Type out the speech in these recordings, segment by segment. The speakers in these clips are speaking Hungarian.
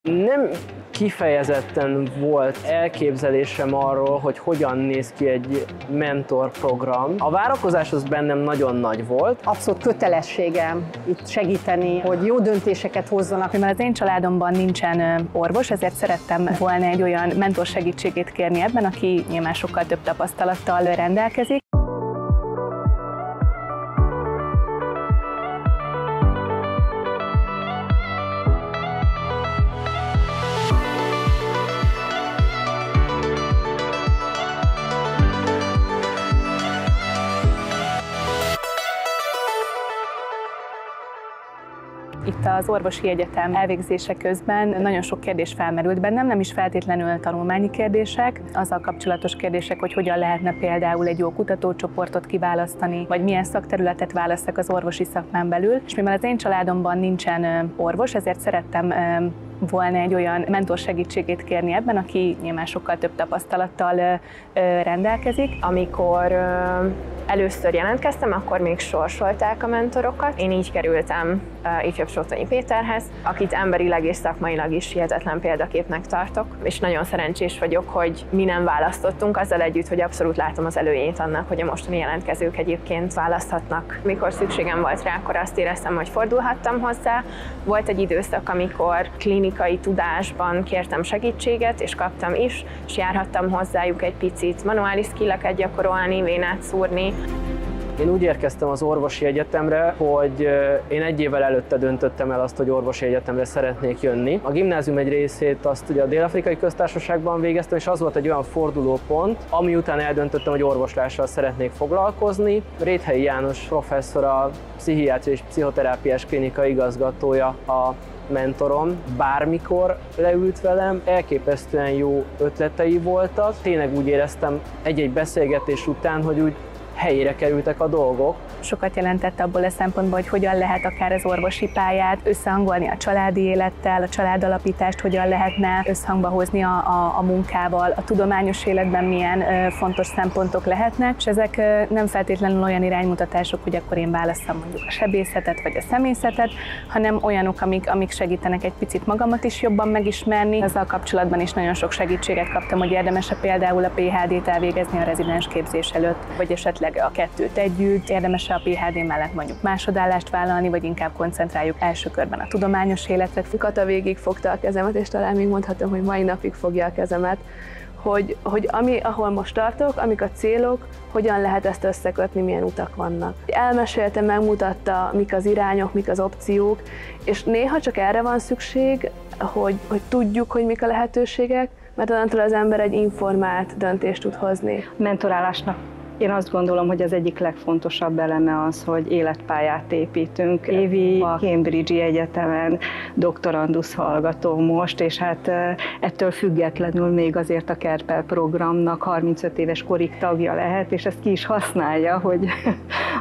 Nem kifejezetten volt elképzelésem arról, hogy hogyan néz ki egy mentorprogram. A várakozás az bennem nagyon nagy volt. Abszolút kötelességem itt segíteni, hogy jó döntéseket hozzanak. Mivel az én családomban nincsen orvos, ezért szerettem volna egy olyan mentor segítségét kérni ebben, aki nyilván sokkal több tapasztalattal rendelkezik. Itt az orvosi egyetem elvégzése közben nagyon sok kérdés felmerült bennem, nem is feltétlenül tanulmányi kérdések, azzal kapcsolatos kérdések, hogy hogyan lehetne például egy jó kutatócsoportot kiválasztani, vagy milyen szakterületet válasszak az orvosi szakmán belül. És mivel az én családomban nincsen orvos, ezért szerettem volna egy olyan mentor segítségét kérni ebben, aki nyilván sokkal több tapasztalattal rendelkezik. Amikor először jelentkeztem, akkor még sorsolták a mentorokat. Én így kerültem ifjabb Sótonyi Péterhez, akit emberileg és szakmailag is hihetetlen példaképnek tartok, és nagyon szerencsés vagyok, hogy mi nem választottunk, azzal együtt, hogy abszolút látom az előnyét annak, hogy a mostani jelentkezők egyébként választhatnak. Mikor szükségem volt rá, akkor azt éreztem, hogy fordulhattam hozzá. Volt egy időszak, amikor klinikai tudásban kértem segítséget, és kaptam is, és járhattam hozzájuk egy picit manuális skilleket gyakorolni, vénát szúrni. Én úgy érkeztem az orvosi egyetemre, hogy én egy évvel előtte döntöttem el azt, hogy orvosi egyetemre szeretnék jönni. A gimnázium egy részét azt ugye a Dél-Afrikai Köztársaságban végeztem, és az volt egy olyan fordulópont, ami után eldöntöttem, hogy orvoslással szeretnék foglalkozni. Réthelyi János professzor, a pszichiátria és pszichoterápiás klinika igazgatója a mentorom, bármikor leült velem, elképesztően jó ötletei voltak. Tényleg úgy éreztem egy-egy beszélgetés után, hogy úgy helyére kerültek a dolgok. Sokat jelentett abból a szempontból, hogy hogyan lehet akár az orvosi pályát összehangolni a családi élettel, a családalapítást hogyan lehetne összhangba hozni a munkával, a tudományos életben milyen fontos szempontok lehetnek, és ezek nem feltétlenül olyan iránymutatások, hogy akkor én válasszam mondjuk a sebészetet vagy a szemészetet, hanem olyanok, amik segítenek egy picit magamat is jobban megismerni. Ezzel kapcsolatban is nagyon sok segítséget kaptam, hogy érdemes-e például a PhD-t elvégezni a rezidens képzés előtt, vagy esetleg a kettőt együtt, érdemes-e a PhD mellett mondjuk másodállást vállalni, vagy inkább koncentráljuk első körben a tudományos életre. Kata végig fogta a kezemet, és talán még mondhatom, hogy mai napig fogja a kezemet, hogy ahol most tartok, amik a célok, hogyan lehet ezt összekötni, milyen utak vannak. Elmesélte, megmutatta, mik az irányok, mik az opciók, és néha csak erre van szükség, hogy tudjuk, hogy mik a lehetőségek, mert onnantól az ember egy informált döntést tud hozni. Mentorálásnak én azt gondolom, hogy az egyik legfontosabb eleme az, hogy életpályát építünk. Évi a Cambridge-i Egyetemen doktorandusz hallgató most, és hát ettől függetlenül még azért a Kerpel programnak 35 éves korig tagja lehet, és ezt ki is használja, hogy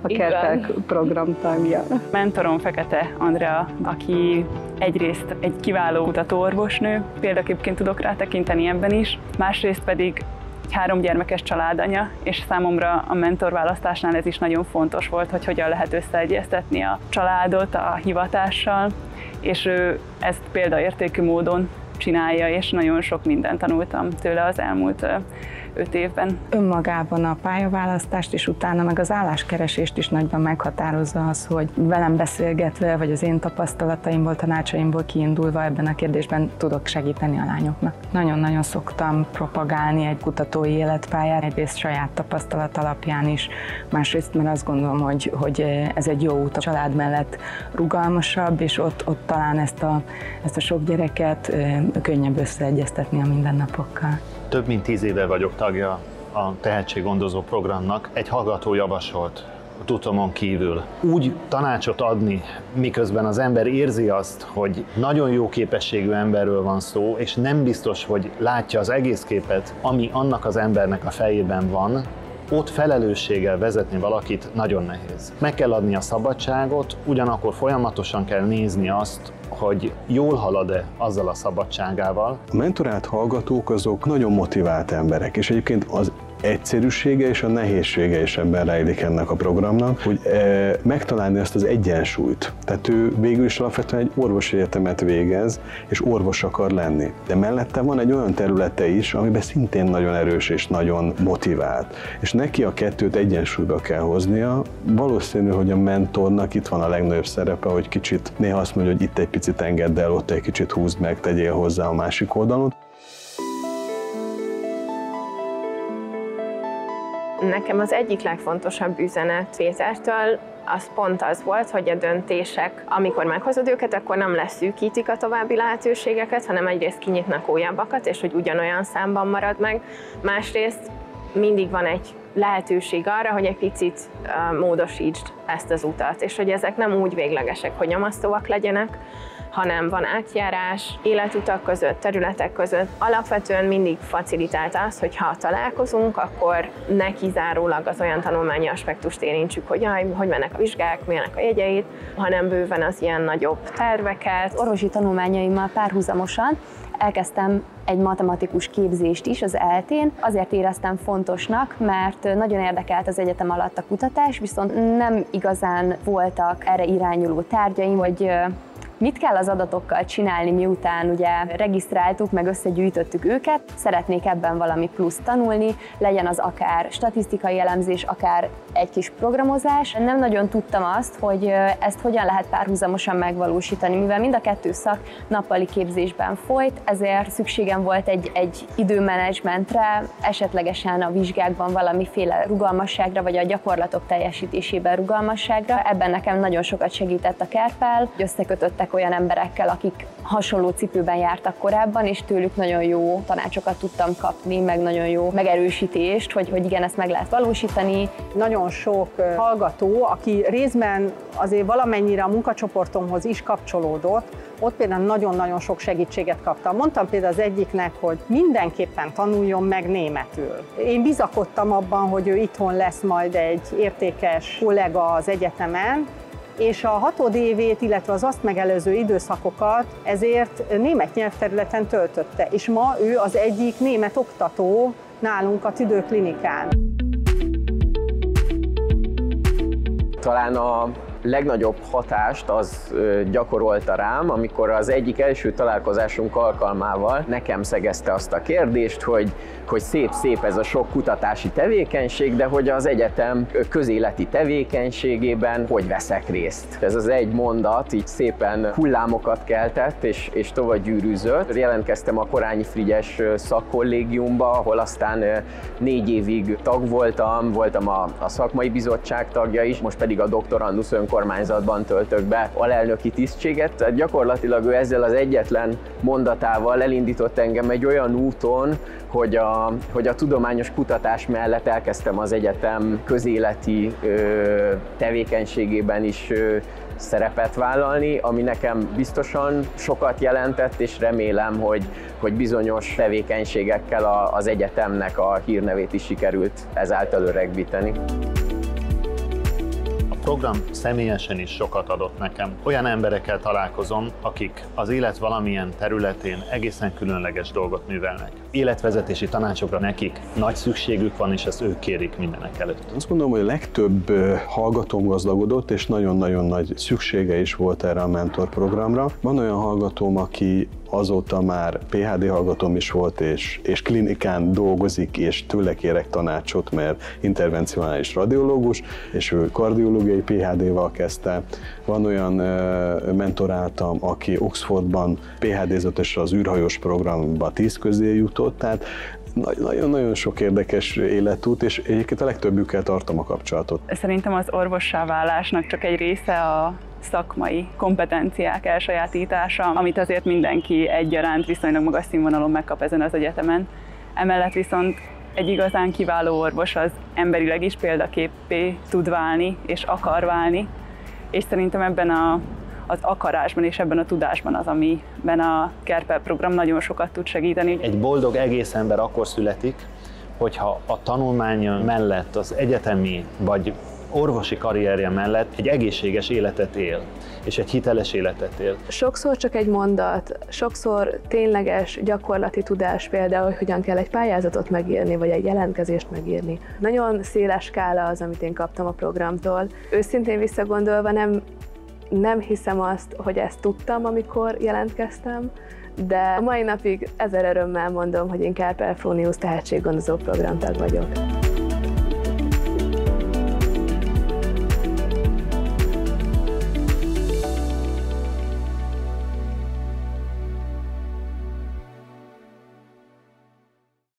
a Kerpel program tagja. Mentorom Fekete Andrea, aki egyrészt egy kiváló kutatóorvosnő, példaképként tudok rá tekinteni ebben is, másrészt pedig 3 gyermekes családanya, és számomra a mentorválasztásnál ez is nagyon fontos volt, hogy hogyan lehet összeegyeztetni a családot a hivatással, és ő ezt példaértékű módon csinálja, és nagyon sok mindent tanultam tőle az elmúlt 5 évben. Önmagában a pályaválasztást és utána meg az álláskeresést is nagyban meghatározza az, hogy velem beszélgetve, vagy az én tapasztalataimból, tanácsaimból kiindulva ebben a kérdésben tudok segíteni a lányoknak. Nagyon-nagyon szoktam propagálni egy kutatói életpályát, egyrészt saját tapasztalat alapján is, másrészt mert azt gondolom, hogy ez egy jó út a család mellett rugalmasabb, és ott talán ezt a sok gyereket könnyebb összeegyeztetni a mindennapokkal. Több mint 10 éve vagyok tagja a tehetséggondozó programnak. Egy hallgató javasolt a tudomon kívül úgy tanácsot adni, miközben az ember érzi azt, hogy nagyon jó képességű emberről van szó, és nem biztos, hogy látja az egész képet, ami annak az embernek a fejében van, ott felelősséggel vezetni valakit nagyon nehéz. Meg kell adni a szabadságot, ugyanakkor folyamatosan kell nézni azt, hogy jól halad-e azzal a szabadságával. A mentorált hallgatók azok nagyon motivált emberek, és egyébként az egyszerűsége és a nehézsége is ebben rejlik ennek a programnak, hogy megtalálni azt az egyensúlyt. Tehát ő végül is alapvetően egy orvosi egyetemet végez, és orvos akar lenni. De mellette van egy olyan területe is, amiben szintén nagyon erős és nagyon motivált. És neki a kettőt egyensúlyba kell hoznia. Valószínű, hogy a mentornak itt van a legnagyobb szerepe, hogy kicsit néha azt mondja, hogy itt egy picit engedd el, ott egy kicsit húzd meg, tegyél hozzá a másik oldalon. Nekem az egyik legfontosabb üzenet Pétertől az pont az volt, hogy a döntések, amikor meghozod őket, akkor nem leszűkítik a további lehetőségeket, hanem egyrészt kinyitnak újabbakat, és hogy ugyanolyan számban marad meg. Másrészt mindig van egy lehetőség arra, hogy egy picit módosítsd ezt az utat, és hogy ezek nem úgy véglegesek, hogy nyomasztóak legyenek, hanem van átjárás életutak között, területek között. Alapvetően mindig facilitált az, hogy ha találkozunk, akkor ne kizárólag az olyan tanulmányi aspektust érintsük, hogy hogy mennek a vizsgák, milyenek a jegyeit, hanem bőven az ilyen nagyobb terveket. Orvosi tanulmányaimmal párhuzamosan elkezdtem egy matematikus képzést is az ELTE-n. Azért éreztem fontosnak, mert nagyon érdekelt az egyetem alatt a kutatás, viszont nem igazán voltak erre irányuló tárgyaim, hogy mit kell az adatokkal csinálni, miután ugye regisztráltuk, meg összegyűjtöttük őket. Szeretnék ebben valami plusz tanulni, legyen az akár statisztikai elemzés, akár egy kis programozás. Nem nagyon tudtam azt, hogy ezt hogyan lehet párhuzamosan megvalósítani, mivel mind a kettő szak nappali képzésben folyt, ezért szükségem volt egy időmenedzsmentre, esetlegesen a vizsgákban valamiféle rugalmasságra, vagy a gyakorlatok teljesítésében rugalmasságra. Ebben nekem nagyon sokat segített a Kerpel, hogy összekötöttek olyan emberekkel, akik hasonló cipőben jártak korábban, és tőlük nagyon jó tanácsokat tudtam kapni, meg nagyon jó megerősítést, hogy igen, ezt meg lehet valósítani. Nagyon sok hallgató, aki részben azért valamennyire a munkacsoportomhoz is kapcsolódott, ott például nagyon-nagyon sok segítséget kaptam. Mondtam például az egyiknek, hogy mindenképpen tanuljon meg németül. Én bizakodtam abban, hogy ő itthon lesz majd egy értékes kollega az egyetemen, és a hatodévét, illetve az azt megelőző időszakokat ezért német nyelvterületen töltötte. És ma ő az egyik német oktató nálunk a tüdőklinikán. Talán a legnagyobb hatást az gyakorolta rám, amikor az egyik első találkozásunk alkalmával nekem szegezte azt a kérdést, hogy szép ez a sok kutatási tevékenység, de hogy az egyetem közéleti tevékenységében hogy veszek részt. Ez az egy mondat így szépen hullámokat keltett és tovább gyűrűzött. Jelentkeztem a Korányi Frigyes szakkollégiumba, ahol aztán 4 évig tag voltam a szakmai bizottság tagja is, most pedig a doktorandusz önkormányzatban töltök be alelnöki tisztséget. Tehát gyakorlatilag ő ezzel az egyetlen mondatával elindított engem egy olyan úton, hogy a tudományos kutatás mellett elkezdtem az egyetem közéleti tevékenységében is szerepet vállalni, ami nekem biztosan sokat jelentett, és remélem, hogy bizonyos tevékenységekkel az egyetemnek a hírnevét is sikerült ezáltal öregbíteni. A program személyesen is sokat adott nekem. Olyan emberekkel találkozom, akik az élet valamilyen területén egészen különleges dolgot művelnek. Életvezetési tanácsokra nekik nagy szükségük van, és ezt ők kérik mindenek előtt. Azt gondolom, hogy a legtöbb hallgatóm gazdagodott, és nagyon-nagyon nagy szüksége is volt erre a mentorprogramra. Van olyan hallgatóm, aki azóta már PhD hallgatóm is volt, és klinikán dolgozik, és tőle kérek tanácsot, mert intervencionális radiológus, és ő kardiológiai PhD-val kezdte. Van olyan mentoráltam, aki Oxfordban PhD-zett, és az űrhajós programba 10 közé jutott, tehát nagyon-nagyon sok érdekes életút, és egyébként a legtöbbükkel tartom a kapcsolatot. Szerintem az orvossá válásnak csak egy része a szakmai kompetenciák elsajátítása, amit azért mindenki egyaránt viszonylag magas színvonalon megkap ezen az egyetemen. Emellett viszont egy igazán kiváló orvos az emberileg is példaképpé tud válni, és akar válni, és szerintem ebben az akarásban és ebben a tudásban az, amiben a Kerpel program nagyon sokat tud segíteni. Egy boldog egész ember akkor születik, hogyha a tanulmánya mellett az egyetemi vagy orvosi karrierje mellett egy egészséges életet él, és egy hiteles életet él. Sokszor csak egy mondat, sokszor tényleges gyakorlati tudás, például, hogy hogyan kell egy pályázatot megírni, vagy egy jelentkezést megírni. Nagyon széles skála az, amit én kaptam a programtól. Őszintén visszagondolva nem hiszem azt, hogy ezt tudtam, amikor jelentkeztem, de a mai napig ezer örömmel mondom, hogy én Carper Frunius tehetséggondozó programtag vagyok.